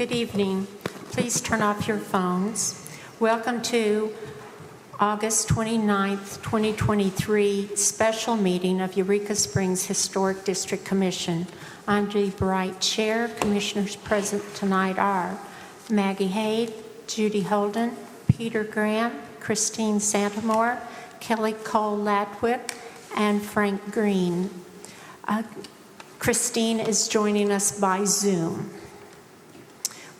Good evening. Please turn off your phones. Welcome to August 29th, 2023 special meeting of Eureka Springs Historic District Commission. I'm Dee Bright, Chair. Commissioners present tonight are Maggie Haid, Judy Holden, Peter Graham, Christine Santamore, Kelly Cole Latwick, and Frank Green. Christine is joining us by Zoom.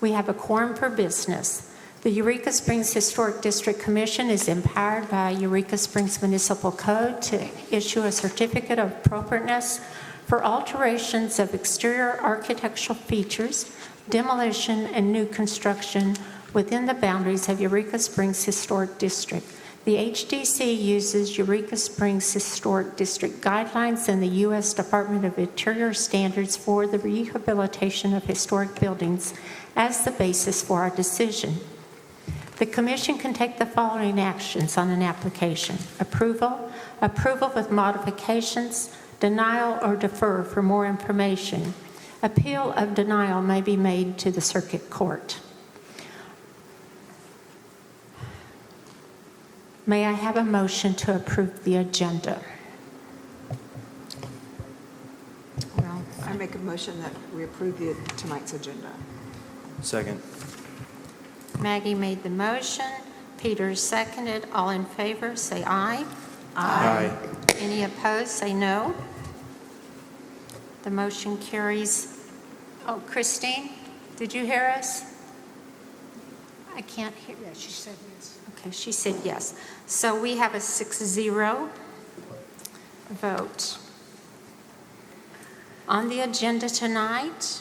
We have a quorum for business. The Eureka Springs Historic District Commission is empowered by Eureka Springs Municipal Code to issue a certificate of appropriateness for alterations of exterior architectural features, demolition, and new construction within the boundaries of Eureka Springs Historic District. The HDC uses Eureka Springs Historic District guidelines and the U.S. Department of Interior standards for the rehabilitation of historic buildings as the basis for our decision. The Commission can take the following actions on an application: approval with modifications, denial or defer for more information. Appeal of denial may be made to the Circuit Court. May I have a motion to approve the agenda? Well, I make a motion that we approve tonight's agenda. Second. Maggie made the motion. Peter seconded. All in favor, say aye. Aye. Any opposed, say no. The motion carries. Oh, Christine, did you hear us? I can't hear. Yeah, she said yes. Okay, she said yes. So we have a 6-0 vote. On the agenda tonight,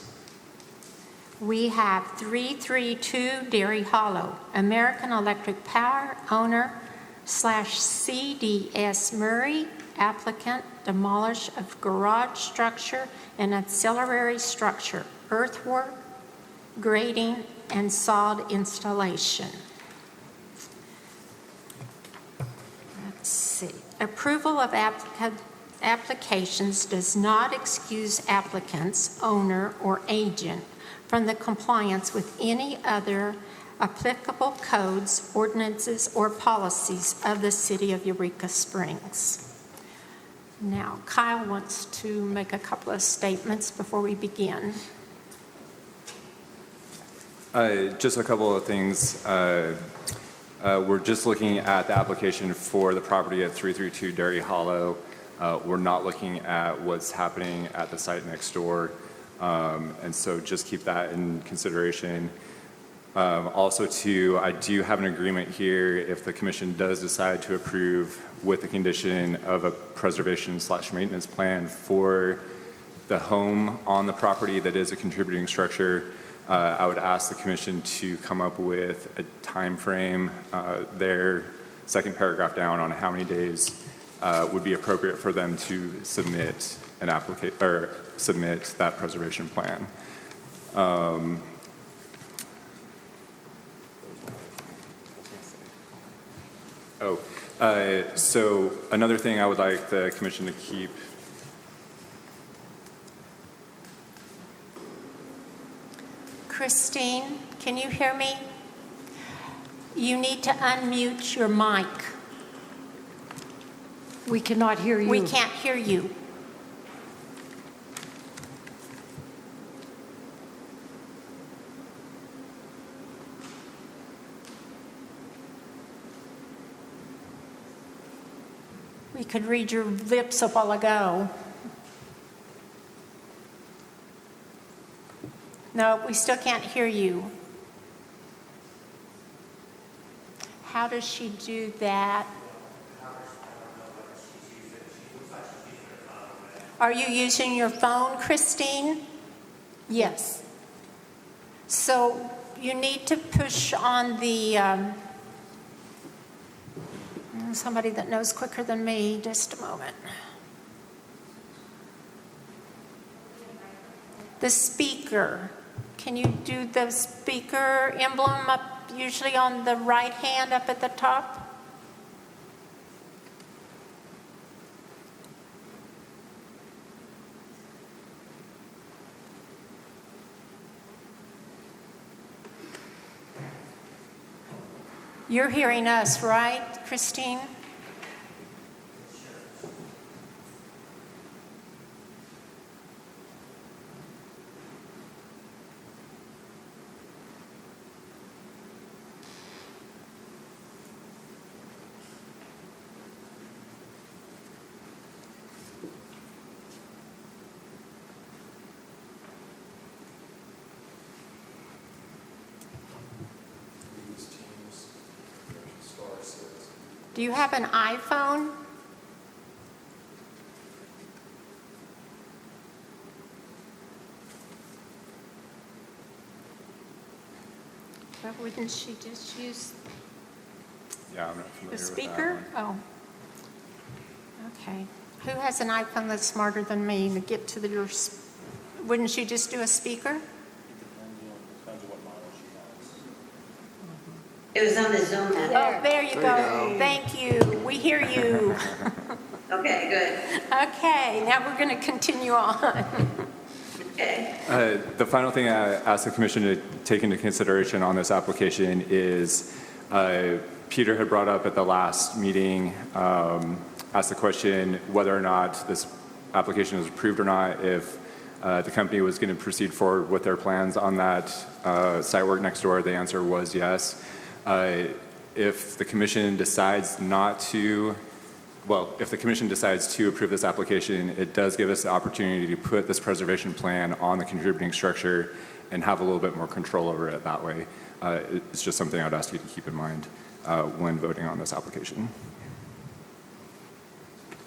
we have 332 Dairy Hollow, American Electric Power owner / CDS Murray, applicant, demolish of garage structure and ancillary structure, earthwork, grading, and sod installation. Let's see. Approval of applications does not excuse applicants, owner, or agent from the compliance with any other applicable codes, ordinances, or policies of the City of Eureka Springs. Now, Kyle wants to make a couple of statements before we begin. Just a couple of things. We're just looking at the application for the property at 332 Dairy Hollow. We're not looking at what's happening at the site next door. And so just keep that in consideration. Also, too, I do have an agreement here if the commission does decide to approve with the condition of a preservation/maintenance plan for the home on the property that is a contributing structure. I would ask the commission to come up with a time frame, their second paragraph down, on how many days would be appropriate for them to submit an application or submit that preservation plan. So another thing I would like the commission to keep. Christine, can you hear me? You need to unmute your mic. We cannot hear you. We can't hear you. We could read your lips a while ago. No, we still can't hear you. How does she do that? Are you using your phone, Christine? Yes. So you need to push on the, somebody that knows quicker than me, just a moment. The speaker. Can you do the speaker emblem up usually on the right hand up at the top? You're hearing us, right, Christine? Do you have an iPhone? But wouldn't she just use Yeah, I'm not familiar the with that speaker? one. Oh. Okay. Who has an iPhone that's smarter than me to get to wouldn't she just do a speaker? It was on the Zoom app. Oh, there you go. Thank you. We hear you. Okay, good. Okay, now we're going to continue on. Okay. The final thing I asked the commission to take into consideration on this application is Peter had brought up at the last meeting, asked the question whether or not this application was approved or not, if the company was going to proceed forward with their plans on that site work next door. The answer was yes. If the commission decides if the commission decides to approve this application, it does give us the opportunity to put this preservation plan on the contributing structure and have a little bit more control over it that way. It's just something I'd ask you to keep in mind when voting on this application.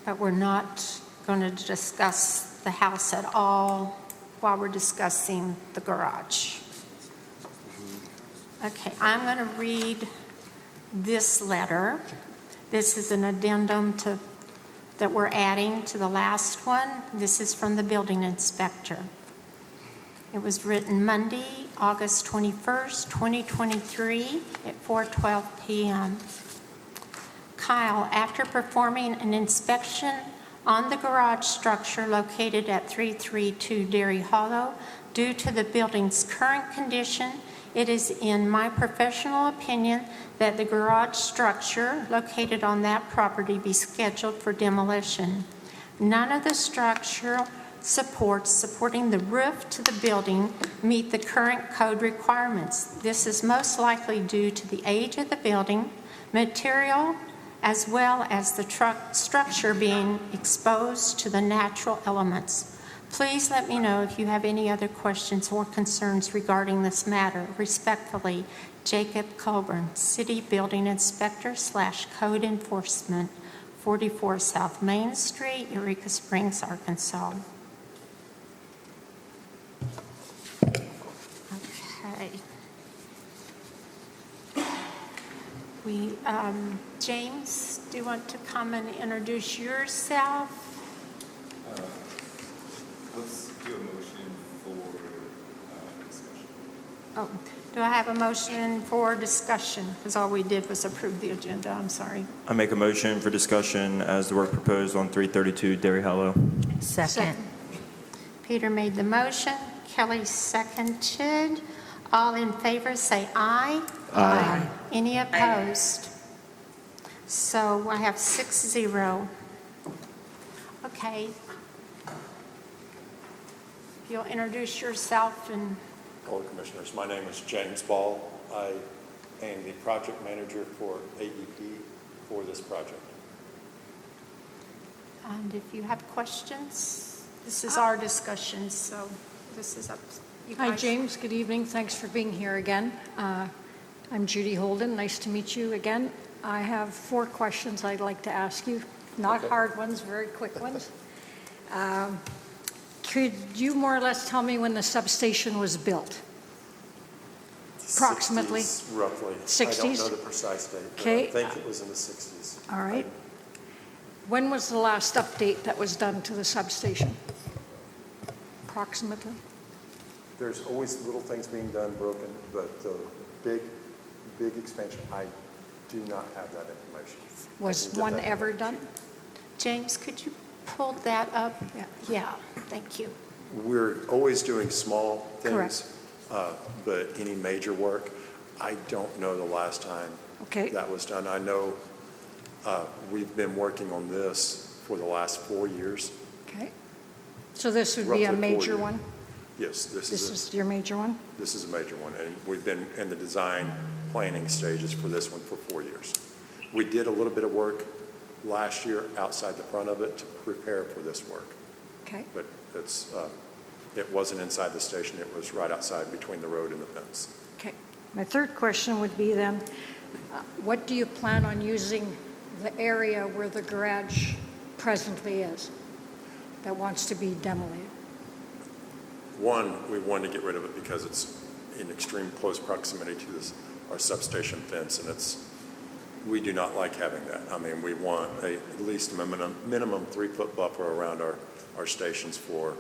But we're not going to discuss the house at all while we're discussing the garage. Okay, I'm going to read this letter. This is an addendum that we're adding to the last one. This is from the building inspector. It was written Monday, August 21st, 2023 at 4:12 p.m. Kyle, after performing an inspection on the garage structure located at 332 Dairy Hollow, due to the building's current condition, it is in my professional opinion that the garage structure located on that property be scheduled for demolition. None of the structural supports supporting the roof to the building meet the current code requirements. This is most likely due to the age of the building, material, as well as the structure being exposed to the natural elements. Please let me know if you have any other questions or concerns regarding this matter. Respectfully, Jacob Colburn, City Building Inspector / Code Enforcement, 44 South Main Street, Eureka Springs, Arkansas. Okay. James, do you want to come and introduce yourself? Let's do a motion for discussion. Oh, do I have a motion for discussion? Because all we did was approve the agenda, I'm sorry. I make a motion for discussion as the work proposed on 332 Dairy Hollow. Second. Peter made the motion, Kelly seconded. All in favor say aye. Aye. Any opposed? So I have 6-0. Okay. If you'll introduce yourself and Hello, Commissioners. My name is James Ball. I am the project manager for AEP for this project. if you have questions, this is our discussion, so this is up to you guys. Hi, James. Good evening. Thanks for being here again. I'm Judy Holden. Nice to meet you again. I have 4 questions I'd like to ask you. Not hard ones, very quick ones. Could you more or less tell me when the substation was built? Approximately? 60s, roughly. 60s? I don't know the precise date, but Okay. I think it was in the 60s. All right. When was the last update that was done to the substation? Approximately? There's always little things being done, broken, but the big expansion, I do not have that information. Was I can get one that ever information. done? James, could you pull that up? Yeah, thank you. We're always doing small things. Correct. But any major work, I don't know the last time Okay. that was done. I know we've been working on this for the last 4 years. Okay. So this would be a Roughly 4 major years. one? Yes, This is your major one? this is a major one, and we've been in the design planning stages for this one for 4 years. We did a little bit of work last year outside the front of it to prepare for this work, Okay. but it wasn't inside the station, it was right outside between the road and the fence. Okay. My third question would be then, what do you plan on using the area where the garage presently is that wants to be demolished? One, we wanted to get rid of it because it's in extreme close proximity to our substation fence, and we do not like having that. I mean, we want at least a minimum 3-foot buffer around our stations for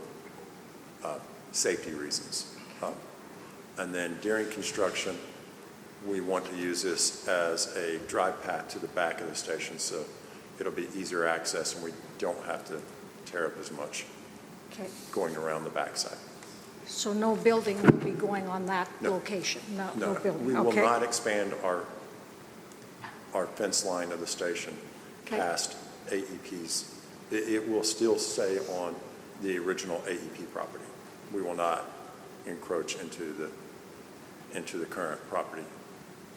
safety reasons. And then during construction, we want to use this as a drive path to the back of the station, so it'll be easier access and we don't have to tear up as much Okay. going around the backside. So no building will be going on that No. location? No No, building? we will Okay. not expand our fence line of the station Okay. past AEP's. It will still stay on the original AEP property. We will not encroach into the current property.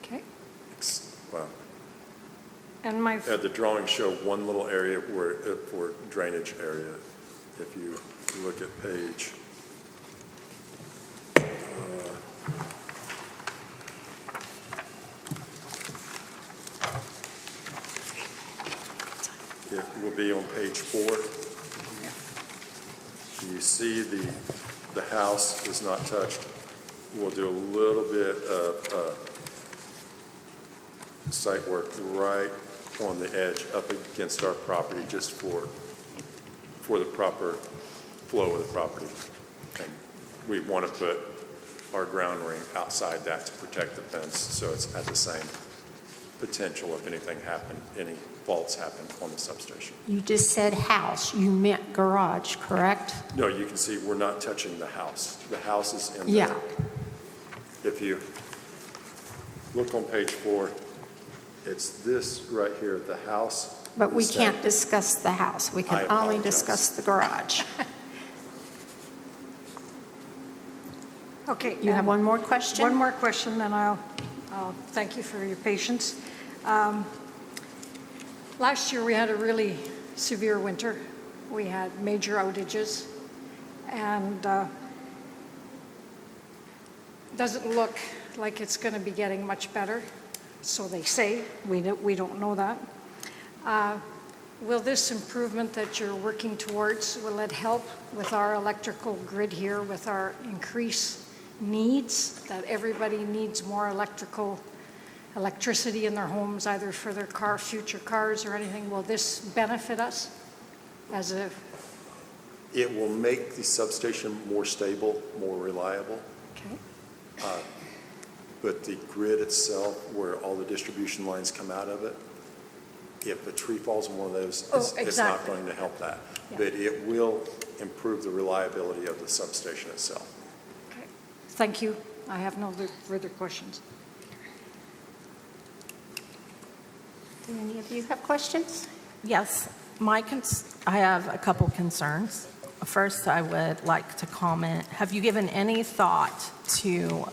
Okay. Well, And my, the drawings show one little area for drainage area. If you look at page, it will be on page 4. You see the house is not touched. We'll do a little bit of site work right on the edge up against our property just for the proper flow of the property. And we want to put our ground ring outside that to protect the fence, so it's at the same potential if anything happened, any faults happen on the substation. You just said house, you meant garage, correct? No, you can see we're not touching the house. The house is in there. Yeah. If you look on page 4, it's this right here, the house. But we is can't that- discuss the house. We I can only apologize. discuss the garage. okay. You have and one more question? One more question, then I'll thank you for your patience. Last year, we had a really severe winter. We had major outages, and doesn't look like it's going to be getting much better, so they say. We don't know that. Will this improvement that you're working towards, will it help with our electrical grid here, with our increased needs, that everybody needs more electricity in their homes, either for their future cars or anything? Will this benefit us as a, It will make the substation more stable, more reliable, okay? but the grid itself, where all the distribution lines come out of it, if a tree falls on one of those, Oh, it's not exactly. going to help that. Yeah. But it will improve the reliability of the substation itself. Okay. Thank you. I have no further questions. Do any of you have questions? Yes, I have a couple concerns. First, I would like to comment, have you given any thought to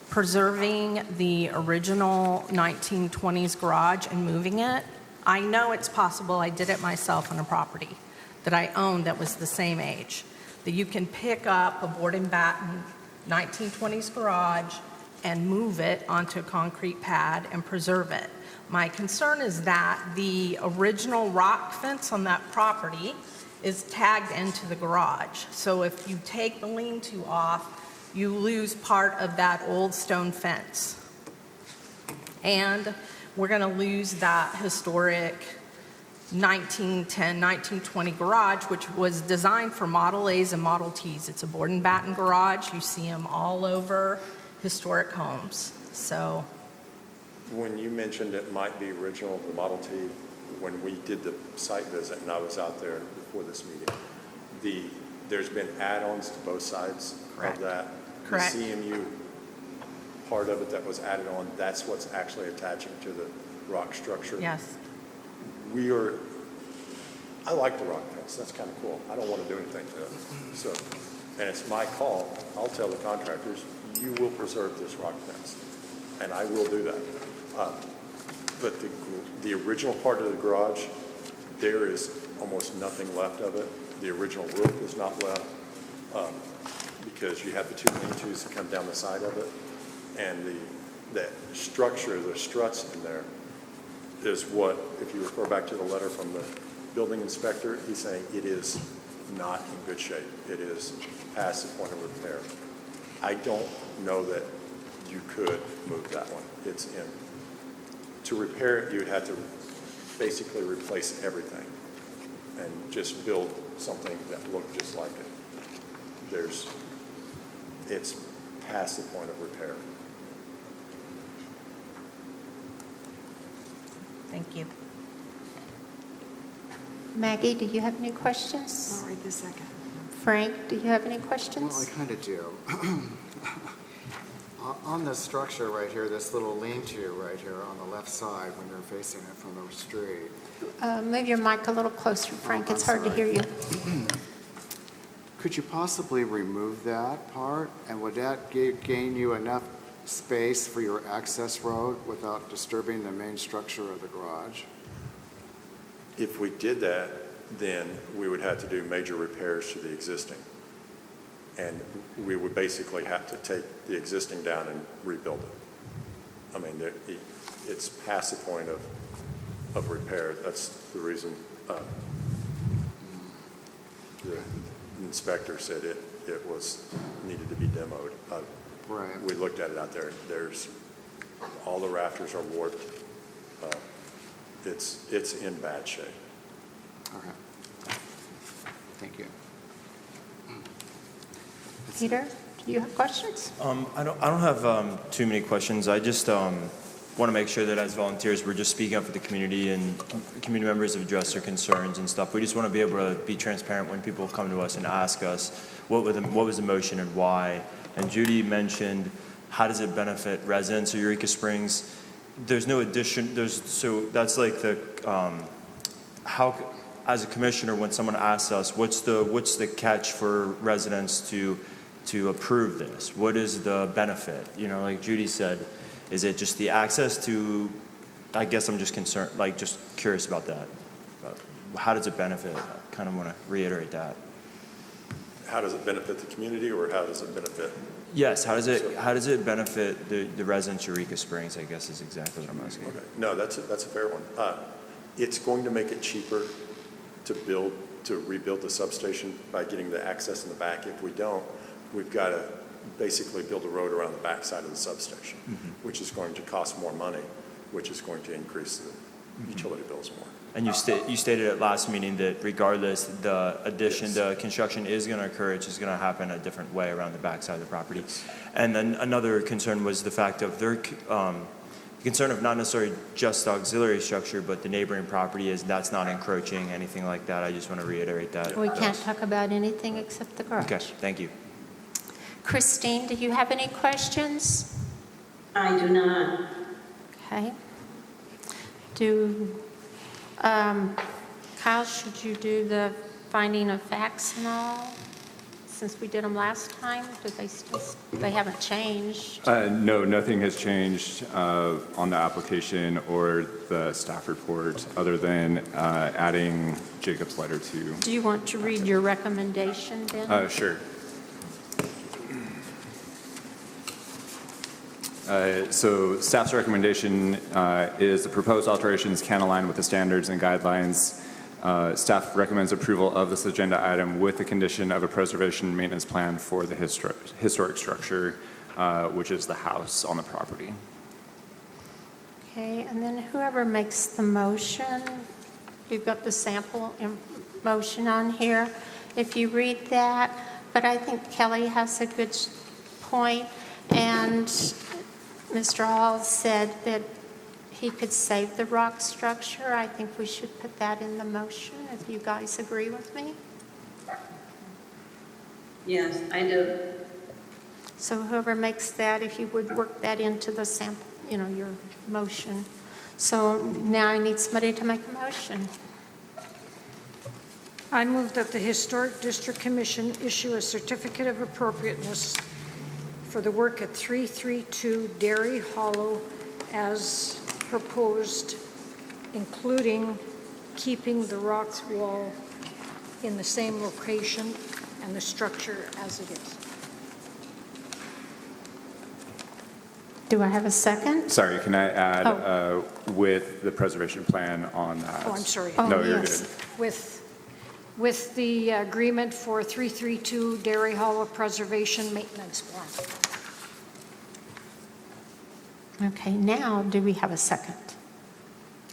preserving the original 1920s garage and moving it? I know it's possible, I did it myself on a property that I owned that was the same age, that you can pick up a board and batten 1920s garage and move it onto a concrete pad and preserve it. My concern is that the original rock fence on that property is tagged into the garage. So if you take the lean-to off, you lose part of that old stone fence. And we're going to lose that historic 1910, 1920 garage, which was designed for Model A's and Model T's. It's a board and batten garage. You see them all over historic homes. So When you mentioned it might be original, the Model T, when we did the site visit, and I was out there before this meeting, there's been add-ons to both sides Correct. of that. Correct. The CMU part of it that was added on, that's what's actually attaching to rock structure. Yes. I like the rock fence, that's kind of cool. I don't want to do anything to it. So, and it's my call. I'll tell the contractors, you will preserve this rock fence, and I will do that. But the original part of the garage, there is almost nothing left of it. The original roof is not left because you have the two lean-tos that come down the side of it. And that structure, the struts in there, is what, if you refer back to the letter from the building inspector, he's saying it is not in good shape. It is past the point of repair. I don't know that you could move that one. It's in. To repair it, you would have to basically replace everything and just build something that looked just like it. It's past the point of repair. Thank you. Maggie, do you have any questions? Not right this second. Frank, do you have any Well, I questions? kind of do. On this structure right here, this little lean-to right here on the left side when you're facing it from the street, Move your mic a little closer, Frank. I'm It's hard to sorry. hear you. could you possibly remove that part? And would that gain you enough space for your access road without disturbing the main structure of the garage? If we did that, then we would have to do major repairs to the existing. And we would basically have to take the existing down and rebuild it. I mean, it's past the point of repair. That's the reason the inspector said it needed to be demoed. Right. We looked at it out there. All the rafters are warped. It's in bad shape. Okay. Thank you. Peter, do you have questions? I don't have too many questions. I just want to make sure that as volunteers, we're just speaking up for the community and community members have addressed their concerns and stuff. We just want to be able to be transparent when people come to us and ask us what was the motion and why. And Judy mentioned, how does it benefit residents of Eureka Springs? There's no addition. So that's like the how, as a commissioner, when someone asks us, what's the catch for residents to approve this? What is the benefit? You know, like Judy said, is it just the access to? I guess I'm just concerned, like just curious about that. How does it benefit? I kind of want to reiterate that. How does it benefit the community, or how does it benefit? Yes. How does it benefit the residents of Eureka Springs? I guess is exactly what I'm asking. Okay. No, that's a fair one. It's going to make it cheaper to rebuild the substation by getting the access in the back. If we don't, we've got to basically build a road around the back side of the substation, which is going to cost more money, which is going to increase the utility bills more. And you stated at last meeting that regardless, the addition, Yes. the construction is going to occur. It's just going to happen a different way around the backside of the property. And then another concern was the fact of their concern of not necessarily just the auxiliary structure, but the neighboring property that's not encroaching, anything like that. I just want to reiterate that. We can't talk about anything except the garage. Okay, thank you. Christine, do you have any questions? I do not. Okay. Kyle, should you do the finding of facts and all? Since we did them last time, they haven't changed. No, nothing has changed on the application or the staff report other than adding Jacob's letter to. Do you want to read your recommendation then? Sure. So staff's recommendation is the proposed alterations can align with the standards and guidelines. Staff recommends approval of this agenda item with the condition of a preservation and maintenance plan for the historic structure, which is the house on the property. Okay, and then whoever makes the motion, we've got the sample motion on here. If you read that, but I think Kelly has a good point, and Mr. Hall said that he could save the rock structure. I think we should put that in the motion, if you guys agree with me. Yes, I do. So whoever makes that, if you would work that into the sample, your motion. So now I need somebody to make a motion. I move that the Historic District Commission issue a certificate of appropriateness for the work at 332 Dairy Hollow as proposed, including keeping the rock wall in the same location and the structure as it is. Do I have a second? Sorry, can I add with the preservation plan on that? Oh, I'm sorry. Oh, No, you're yes. good. With the agreement for 332 Dairy Hollow Preservation Maintenance Plan. Okay, now do we have a second?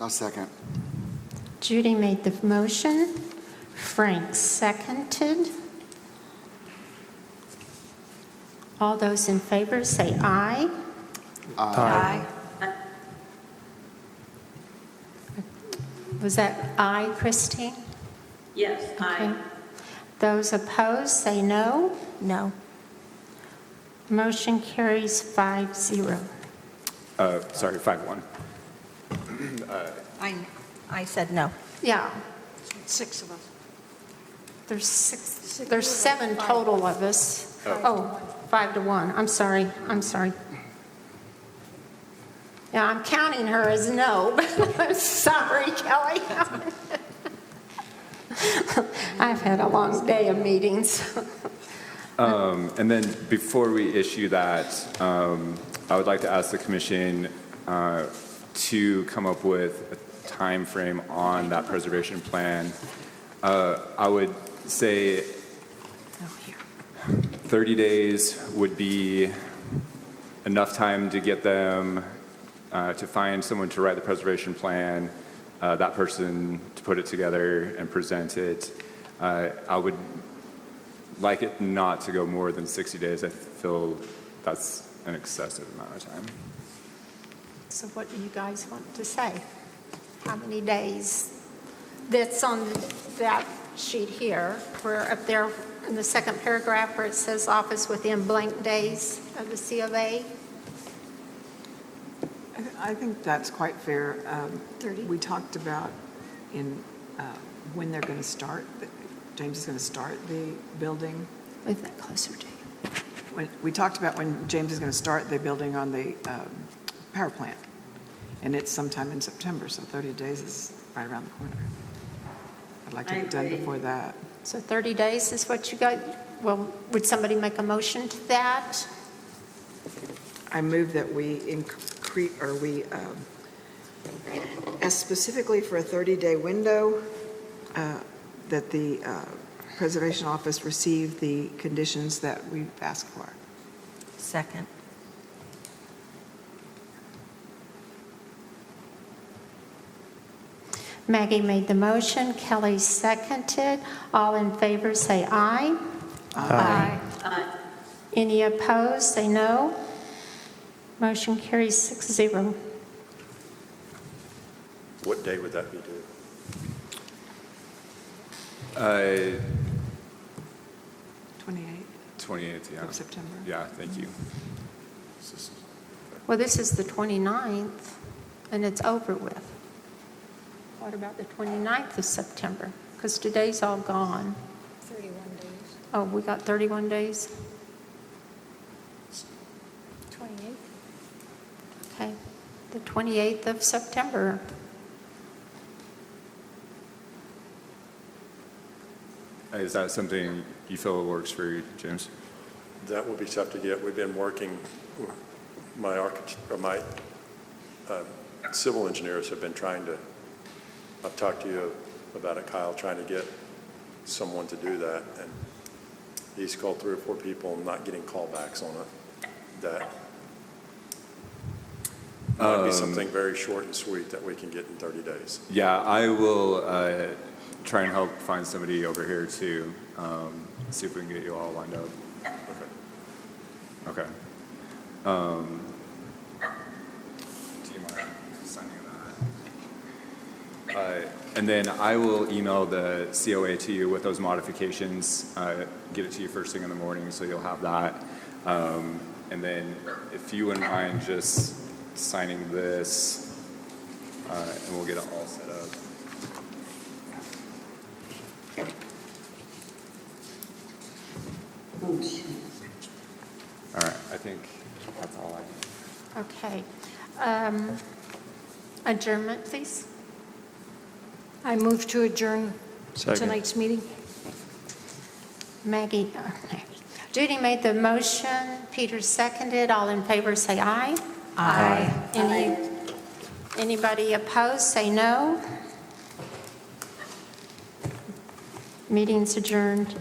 I'll second. Judy made the motion. Frank seconded. All those in favor say aye. Aye. Was that aye, Christine? Yes, Okay. aye. Those opposed say no. No. Motion carries 5-0. Sorry, 5-1. I said no. Yeah, 6 of us. there's there's 7 total of us. Oh, 5-1. I'm sorry. Yeah, I'm counting her as no, but I'm sorry, Kelly. I've had a long day of meetings. And then before we issue that, I would like to ask the commission to come up with a time frame on that preservation plan. I would say 30 days would be enough time to get them to find someone to write the preservation plan, that person to put it together and present it. I would like it not to go more than 60 days. I feel that's an excessive amount of time. So what do you guys want to say? How many days? That's on that sheet here. We're up there in the second paragraph where it says office within blank days of the C of A. I think that's quite fair. 30. We talked about when they're going to start, James is going to start the building. Move that closer to you. We talked about when James is going to start the building on the power plant, and it's sometime in September, so 30 days is right around the corner. I'd like to I get it done agree. before that. So 30 days is what you got? Well, would somebody make a motion to that? I move that we increase, or we, as specifically for a 30-day window, that the Preservation Office receive the conditions that we've asked for. Second. Maggie made the motion, Kelly seconded. All in favor say aye. Aye. Any opposed, say no. Motion carries 6-0. What day would that be due? 28th 28th, yeah. of September. Yeah, thank you. Well, this is the 29th, and it's over with. What about the 29th of September? Because today's all gone. 31 days. Oh, we got 31 days? 28. Okay. The 28th of September. Is that something you feel works for you, James? That will be tough to get. We've been working, my civil engineers have been trying to, I've talked to you about it, Kyle, trying to get someone to do that. And he's called 3 or 4 people and not getting callbacks on it. That might be something very short and sweet that we can get in 30 days. Yeah, I will try and help find somebody over here to see if we can get you all lined up. Okay. Do you mind signing that? And then I will email the COA to you with those modifications, get it to you first thing in the morning, so you'll have that. And then if you wouldn't mind just signing this and we'll get it all set up. Oh, shit. All right, I think that's all I have. Okay. Adjournment, please. I move to adjourn Second. tonight's meeting. Maggie, Judy made the motion, Peter seconded. All in favor, say aye. Aye. Anybody opposed, say no. Meeting's adjourned